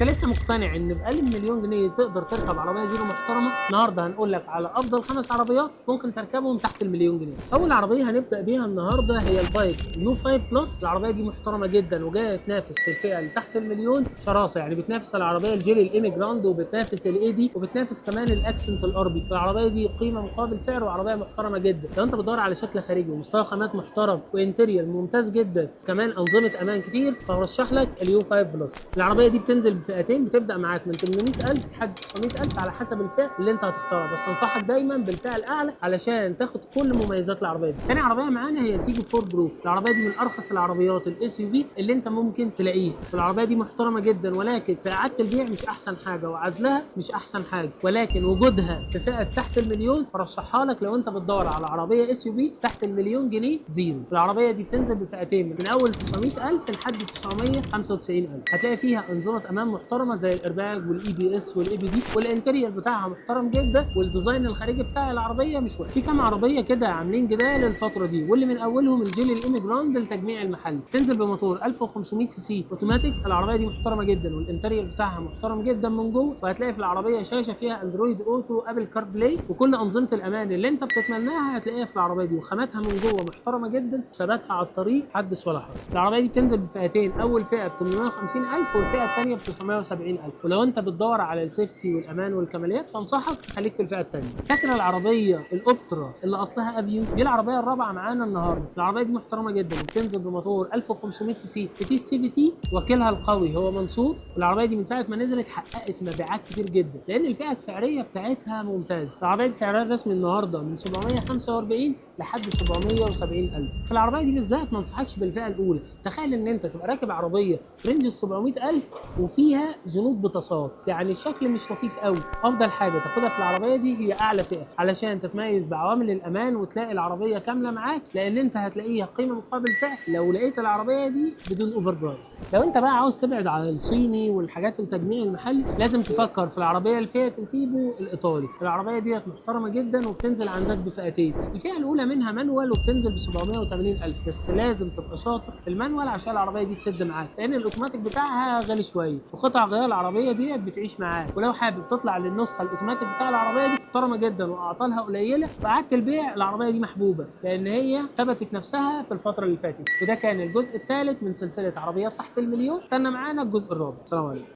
انت لسه مقتنع ان باقل من مليون جنيه تقدر تركب عربيه زيرو محترمه؟ النهارده هنقول لك على افضل 5 عربيات ممكن تركبهم تحت المليون جنيه. اول عربيه هنبدا بيها النهارده هي البايك يو 5 بلس. العربيه دي محترمه جدا وجايه تنافس في الفئه اللي تحت المليون شراسه، يعني بتنافس العربيه الجيلي الايمي جراند وبتنافس الاي دي وبتنافس كمان الاكسنت الاربي. العربيه دي قيمه مقابل سعر وعربيه محترمه جدا. لو انت بتدور على شكل خارجي ومستوى خامات محترم وانتريال ممتاز جدا كمان انظمه امان كتير، فرشح لك اليو 5 بلس. العربيه دي بتنزل بفئتين، بتبدا معاك من 800,000 لحد 900,000 على حسب الفئه اللي انت هتختارها، بس انصحك دايما بالفئه الاعلى علشان تاخد كل مميزات العربيه دي. تاني عربيه معانا هي التيجو 4 برو. العربيه دي من ارخص العربيات الاس يو في اللي انت ممكن تلاقيها. العربيه دي محترمه جدا، ولكن في اعاده البيع مش احسن حاجه وعزلها مش احسن حاجه، ولكن وجودها في فئه تحت المليون فرشحها لك لو انت بتدور على عربيه اس يو في تحت المليون جنيه زيرو. العربيه دي بتنزل بفئتين من اول 900,000 لحد 995,000. هتلاقي فيها انظمه امان محترمه زي الارباج والاي بي اس والاي بي دي، والانتريور بتاعها محترم جدا، والديزاين الخارجي بتاع العربيه مش وحش. في كام عربيه كده عاملين جدال الفتره دي، واللي من اولهم الجيل الايمي جراند لتجميع المحل. تنزل بموتور 1500 سي سي اوتوماتيك. العربيه دي محترمه جدا والانتريور بتاعها محترم جدا من جوه، وهتلاقي في العربيه شاشه فيها اندرويد اوتو ابل كار بلاي، وكل انظمه الامان اللي انت بتتمناها هتلاقيها في العربيه دي، وخاماتها من جوه محترمه جدا، ثباتها على الطريق حدث ولا حرج. العربيه دي بتنزل بفئتين، اول فئه ب 850,000 والفئه الثانيه ب 970,000. ولو انت بتدور على السيفتي والامان والكماليات فانصحك خليك في الفئه الثانيه. فاكر العربيه الاوبترا اللي اصلها افيو؟ دي العربيه الرابعه معانا النهارده. العربيه دي محترمه جدا وبتنزل بموتور 1500 سي سي فتيس سي في تي، وكيلها القوي هو منصور. العربيه دي من ساعه ما نزلت حققت مبيعات كتير جدا لان الفئه السعريه بتاعتها ممتازه. العربيه دي سعرها الرسمي النهارده من 745 لحد 770,000. في العربيه دي بالذات ما انصحكش بالفئه الاولى. تخيل ان انت تبقى راكب عربيه رينج ال 700,000 وفيها جنود بتصاد، يعني الشكل مش لطيف قوي. افضل حاجه تاخدها في العربيه دي هي اعلى فئه علشان تتميز بعوامل الامان وتلاقي العربيه كامله معاك، لان انت هتلاقيها قيمه مقابل سعر لو لقيت العربيه دي بدون اوفر برايس. لو انت بقى عاوز تبعد عن الصيني والحاجات التجميع المحلي لازم تفكر في العربيه الفيات التيبو الايطالي. العربيه ديت محترمه جدا وبتنزل عندك بفئتين. الفئه الاولى منها مانوال وبتنزل ب 780,000، بس لازم تبقى شاطر في المانوال عشان العربيه دي تسد معاك، لان الاوتوماتيك بتاعها غالي شويه وقطع غيار العربيه ديت بتعيش معاك. ولو حابب تطلع للنسخه الاوتوماتيك بتاع العربيه دي محترمه جدا واعطالها قليله، فاعاده البيع العربيه دي محبوبه لان هي ثبتت نفسها في الفتره اللي فاتت. وده كان الجزء الثالث من سلسله عربيات تحت المليون. استنى معانا الجزء الرابع. سلام عليكم.